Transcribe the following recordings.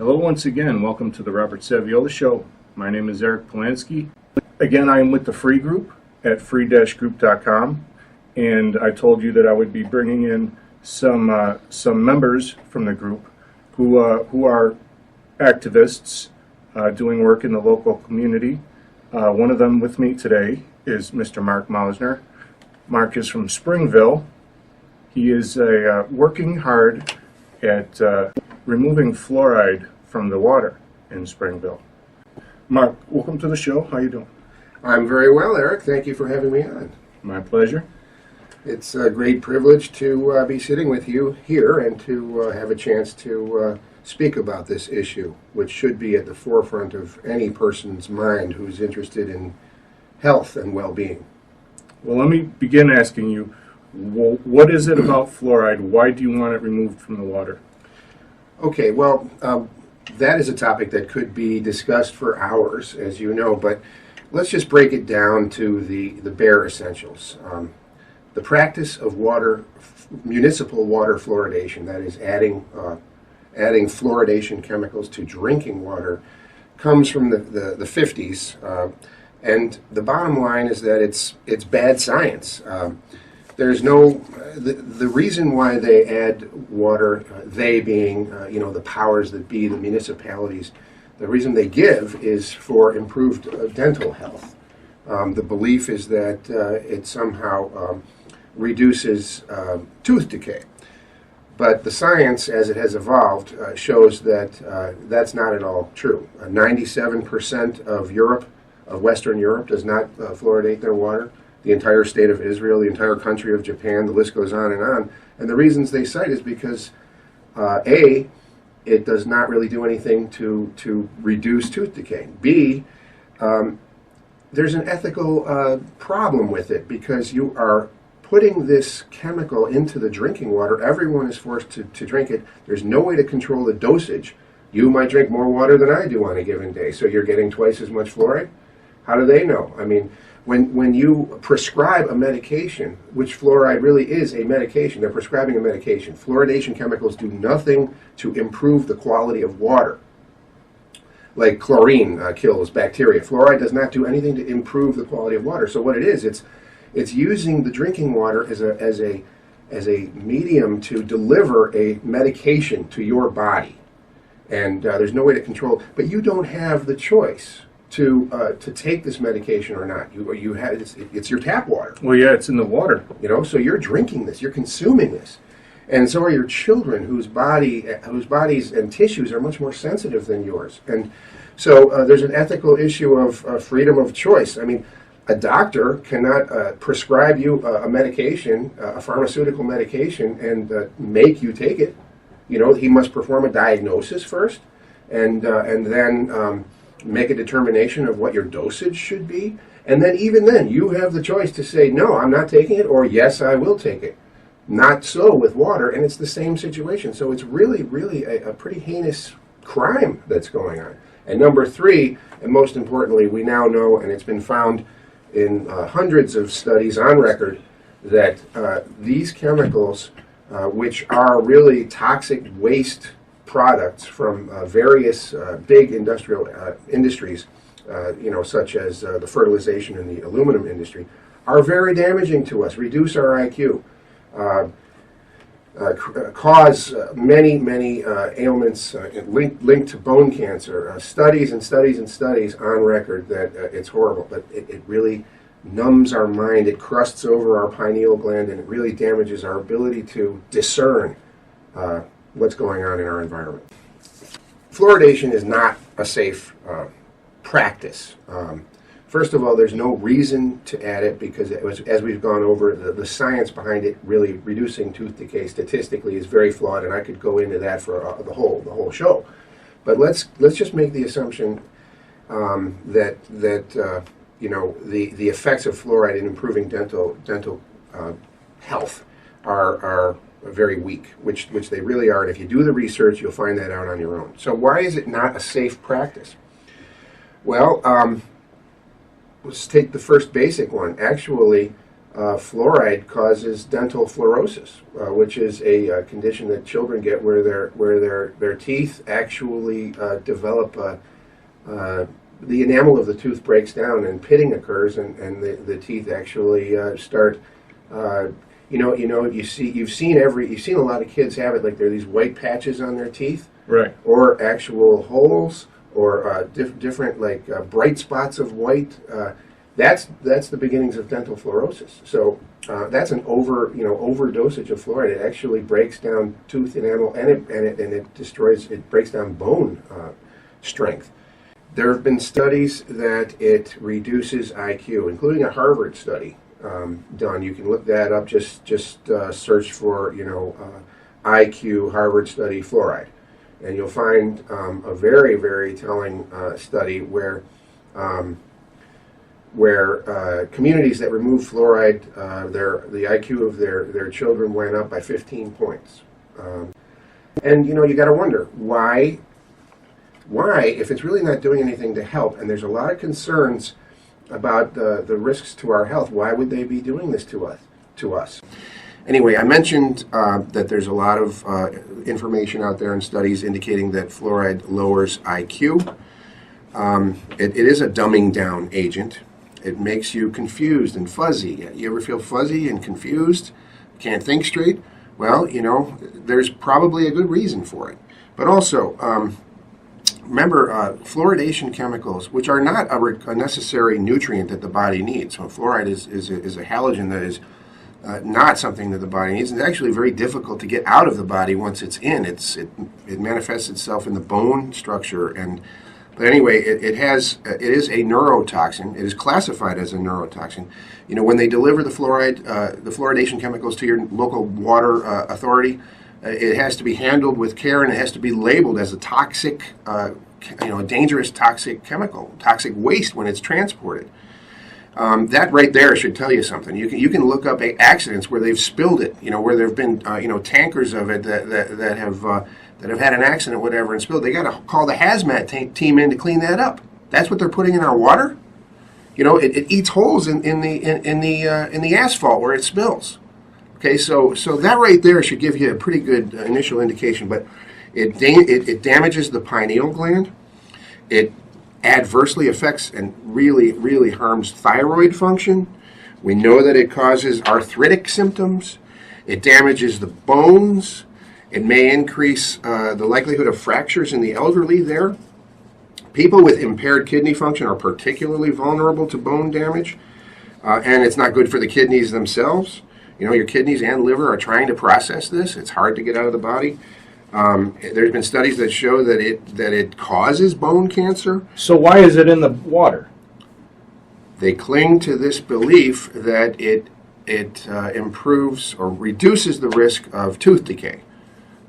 Hello once again. Welcome to the Robert Saviola Show. My name is Eric Polanski. Again, I am with the Free Group at free-group.com, and I told you that I would be bringing in some members from the group who are activists doing work in the local community. One of them with me today is Mr. Mark Maussner. Mark is from Springville. He is working hard at removing fluoride from the water in Springville. Mark, welcome to the show. How you doing? I'm very well, Eric. Thank you for having me on. My pleasure. It's a great privilege to be sitting with you here and to have a chance to speak about this issue, which should be at the forefront of any person's mind who's interested in health and well-being. Well, let me begin asking you, what is it about fluoride? Why do you want it removed from the water? Okay, well, that is a topic that could be discussed for hours, as you know, but let's just break it down to the bare essentials. The practice of municipal water fluoridation, that is adding fluoridation chemicals to drinking water, comes from the 50s, and the bottom line is that it's bad science. There's the reason why they add water, they being the powers that be, the municipalities, the reason they give is for improved dental health. The belief is that it somehow reduces tooth decay. But the science, as it has evolved, shows that that's not at all true. 97% of Western Europe does not fluoridate their water. The entire state of Israel, the entire country of Japan, the list goes on. And the reasons they cite is because, A, it does not really do anything to reduce tooth decay. B, there's an ethical problem with it because you are putting this chemical into the drinking water. Everyone is forced to drink it. There's no way to control the dosage. You might drink more water than I do on a given day, so you're getting twice as much fluoride. How do they know? I mean, when you prescribe a medication, which fluoride really is a medication, they're prescribing a medication. Fluoridation chemicals do nothing to improve the quality of water. Like chlorine kills bacteria. Fluoride does not do anything to improve the quality of water. So what it is, it's using the drinking water as a medium to deliver a medication to your body. And there's no way to control it. But you don't have the choice to take this medication or not. It's your tap water. Well, yeah, it's in the water. So you're drinking this, you're consuming this, and so are your children, whose bodies and tissues are much more sensitive than yours. And so there's an ethical issue of freedom of choice. I mean, a doctor cannot prescribe you a medication, a pharmaceutical medication, and make you take it. He must perform a diagnosis first, and then make a determination of what your dosage should be, and then even then you have the choice to say, no, I'm not taking it, or yes, I will take it. Not so with water, and it's the same situation. So it's really, really a pretty heinous crime that's going on. And number three, and most importantly, we now know, and it's been found in hundreds of studies on record, that these chemicals, which are really toxic waste products from various big industrial industries, such as the fertilization and the aluminum industry, are very damaging to us, reduce our IQ, cause many ailments linked to bone cancer. Studies and studies and studies on record that it's horrible, but it really numbs our mind, it crusts over our pineal gland, and it really damages our ability to discern what's going on in our environment. Fluoridation is not a safe practice. First of all, there's no reason to add it because, as we've gone over, the science behind it, really reducing tooth decay statistically, is very flawed, and I could go into that for the whole show. But let's just make the assumption that the effects of fluoride in improving dental health are very weak, which they really are. And if you do the research, you'll find that out on your own. So why is it not a safe practice? Well, let's take the first basic one. Actually, fluoride causes dental fluorosis, which is a condition that children get where their teeth actually develop the enamel of the tooth breaks down and pitting occurs, and the teeth actually start. You've seen a lot of kids have it, like there are these white patches on their teeth, Right. or actual holes, or different like bright spots of white. That's the beginnings of dental fluorosis. So that's an overdosage of fluoride. It actually breaks down tooth enamel, and it breaks down bone strength. There have been studies that it reduces IQ, including a Harvard study done. You can look that up. Just search for IQ Harvard study fluoride, and you'll find a very, very telling study where communities that removed fluoride, the IQ of their children went up by 15 points. And you got to wonder why, if it's really not doing anything to help, and there's a lot of concerns about the risks to our health, why would they be doing this to us? Anyway, I mentioned that there's a lot of information out there and studies indicating that fluoride lowers IQ. It is a dumbing down agent. It makes you confused and fuzzy. You ever feel fuzzy and confused? Can't think straight? Well, there's probably a good reason for it. But also, remember, fluoridation chemicals, which are not a necessary nutrient that the body needs. So fluoride is a halogen that is not something that the body needs. It's actually very difficult to get out of the body once it's in. It manifests itself in the bone structure. But anyway, it is a neurotoxin. It is classified as a neurotoxin. When they deliver the fluoridation chemicals to your local water authority, it has to be handled with care, and it has to be labeled as a toxic, a dangerous toxic chemical, toxic waste when it's transported. That right there should tell you something. You can look up accidents where they've spilled it, where there have been tankers of it that have had an accident, whatever, and spilled. They got to call the hazmat team in to clean that up. That's what they're putting in our water. It eats holes in the asphalt where it spills. Okay, so that right there should give you a pretty good initial indication. But it damages the pineal gland. It adversely affects and really, really harms thyroid function. We know that it causes arthritic symptoms. It damages the bones. It may increase the likelihood of fractures in the elderly there. People with impaired kidney function are particularly vulnerable to bone damage, and it's not good for the kidneys themselves. Your kidneys and liver are trying to process this. It's hard to get out of the body. There's been studies that show that it causes bone cancer. So why is it in the water? They cling to this belief that it improves or reduces the risk of tooth decay.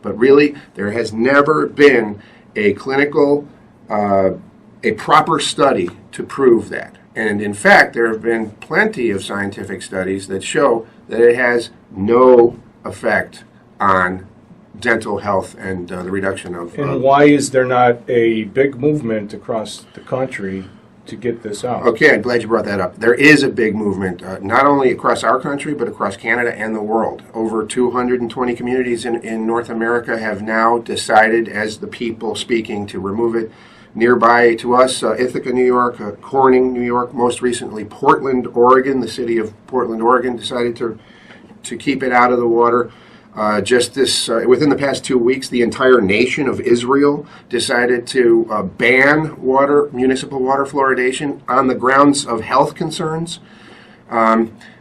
But really, there has never been a clinical, a proper study to prove that. And in fact, there have been plenty of scientific studies that show that it has no effect on dental health and the reduction of... And why is there not a big movement across the country to get this out? Okay, I'm glad you brought that up. There is a big movement, not only across our country, but across Canada and the world. Over 220 communities in North America have now decided, as the people speaking, to remove it. Nearby to us, Ithaca, New York, Corning, New York, most recently Portland, Oregon, the city of Portland, Oregon, decided to keep it out of the water. Within the past 2 weeks, the entire nation of Israel decided to ban municipal water fluoridation on the grounds of health concerns.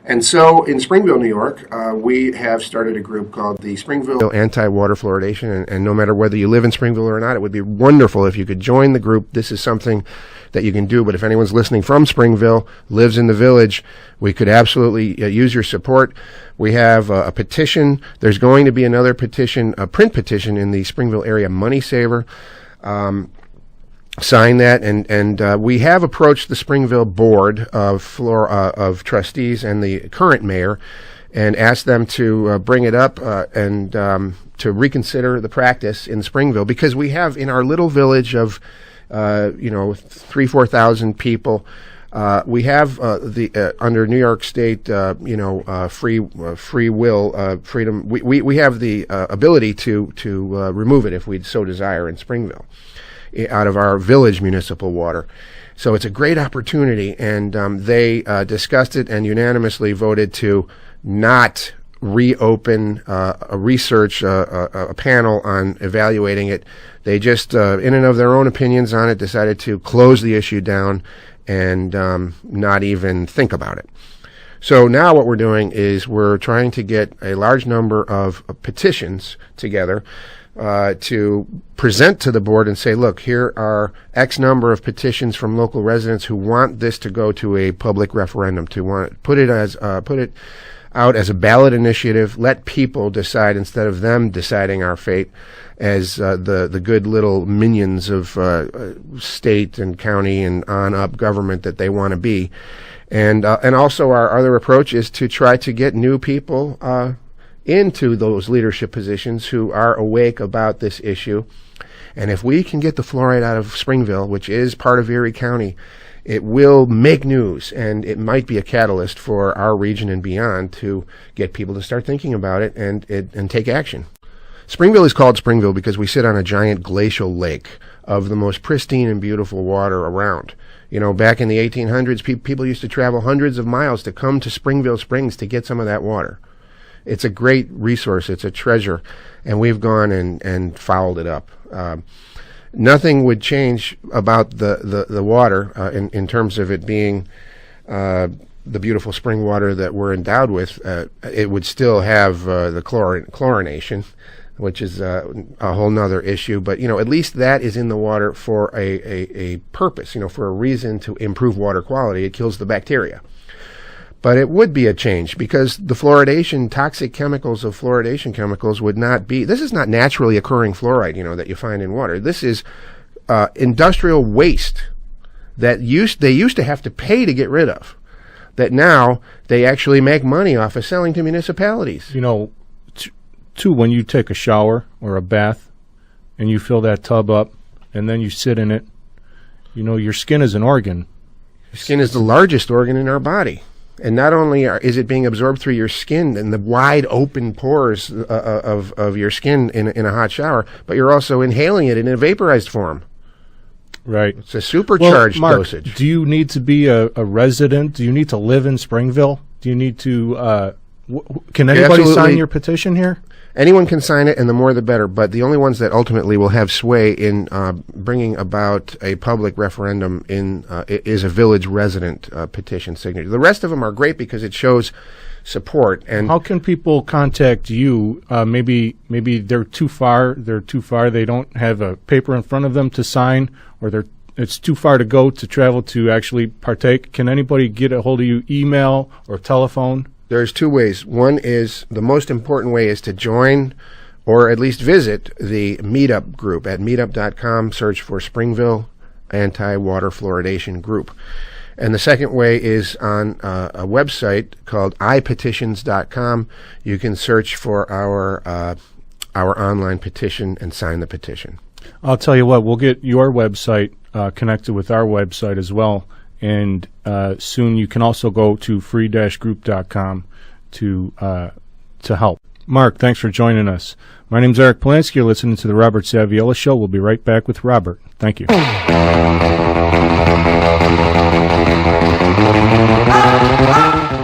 And so in Springville, New York, we have started a group called the Springville Anti-Water Fluoridation. And no matter whether you live in Springville or not, it would be wonderful if you could join the group. This is something that you can do. But if anyone's listening from Springville, lives in the village, we could absolutely use your support. We have a petition. There's going to be another petition, a print petition in the Springville area money saver. Sign that, and we have approached the Springville Board of Trustees and the current mayor and asked them to bring it up and to reconsider the practice in Springville, because we have in our little village of 3,000-4,000 people, We have under New York State, free will, freedom. We have the ability to remove it if we so desire in Springville, out of our village municipal water. So it's a great opportunity, and they discussed it and unanimously voted to not reopen a research, a panel on evaluating it. They just, in and of their own opinions on it, decided to close the issue down and not even think about it. So now what we're doing is we're trying to get a large number of petitions together to present to the board and say, look, here are X number of petitions from local residents who want this to go to a public referendum, to put it out as a ballot initiative, let people decide instead of them deciding our fate as the good little minions of state and county and on up government that they want to be. And also our other approach is to try to get new people into those leadership positions who are awake about this issue. And if we can get the fluoride out of Springville, which is part of Erie County, it will make news, and it might be a catalyst for our region and beyond to get people to start thinking about it and take action. Springville is called Springville because we sit on a giant glacial lake of the most pristine and beautiful water around. You know, back in the 1800s, people used to travel hundreds of miles to come to Springville Springs to get some of that water. It's a great resource. It's a treasure, and we've gone and fouled it up. Nothing would change about the water in terms of it being the beautiful spring water that we're endowed with. It would still have the chlorination, which is a whole nother issue. But, you know, at least that is in the water for a purpose, you know, for a reason to improve water quality. It kills the bacteria. But it would be a change because the fluoridation, toxic chemicals of fluoridation chemicals would not be, this is not naturally occurring fluoride, you know, that you find in water. This is industrial waste that they used to have to pay to get rid of, that now they actually make money off of selling to municipalities. You know, too, when you take a shower or a bath and you fill that tub up and then you sit in it, you know, your skin is an organ. Your skin is the largest organ in our body. And not only is it being absorbed through your skin and the wide open pores of your skin in a hot shower, but you're also inhaling it in a vaporized form. Right. It's a supercharged Mark, dosage. Do you need to be a resident? Do you need to live in Springville? Do you need to can anybody sign your petition here? Anyone can sign it, and the more the better. But the only ones that ultimately will have sway in bringing about a public referendum is a village resident petition signature. The rest of them are great because it shows support. And how can people contact you? Maybe they're too far. They don't have a paper in front of them to sign, or it's too far to go to travel to actually partake. Can anybody get a hold of you, email or telephone? There's two ways. One is, the most important way is to join or at least visit the meetup group at meetup.com. Search for Springville Anti-Water Fluoridation Group. And the second way is on a website called ipetitions.com. You can search for our online petition and sign the petition. I'll tell you what, we'll get your website connected with our website as well. And soon you can also go to free-group.com to help. Mark, thanks for joining us. My name's Eric Polanski. You're listening to the Robert Saviola Show. We'll be right back with Robert. Thank you.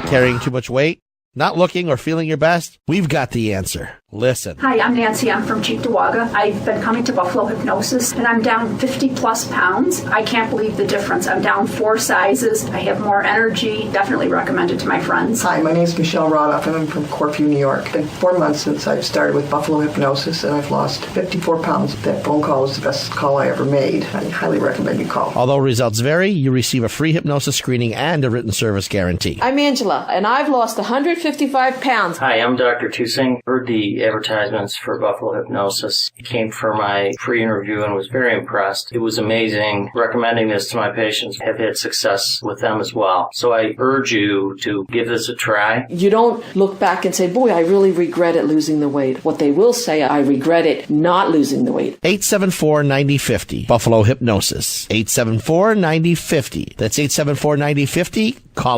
Carrying too much weight? Not looking or feeling your best? We've got the answer. Listen. Hi, I'm Nancy. I'm from Cheektowaga. I've been coming to Buffalo Hypnosis, and I'm down 50-plus pounds. I can't believe the difference. I'm down 4 sizes. I have more energy. Definitely recommend it to my friends. Hi, my name is Michelle Rodoff, and I'm from Corfu, New York. It's been 4 months since I've started with Buffalo Hypnosis, and I've lost 54 pounds. That phone call was the best call I ever made. I highly recommend you call. Although results vary, you receive a free hypnosis screening and a written service guarantee. I'm Angela, and I've lost 150 55 pounds. Hi, I'm Dr. Tusing. Heard the advertisements for Buffalo Hypnosis. Came for my free interview and was very impressed. It was amazing. Recommending this to my patients. Have had success with them as well. So I urge you to give this a try. You don't look back and say, boy, I really regretted losing the weight. What they will say, I regretted not losing the weight. 874-9050. Buffalo Hypnosis. 874-9050. That's 874-9050. Call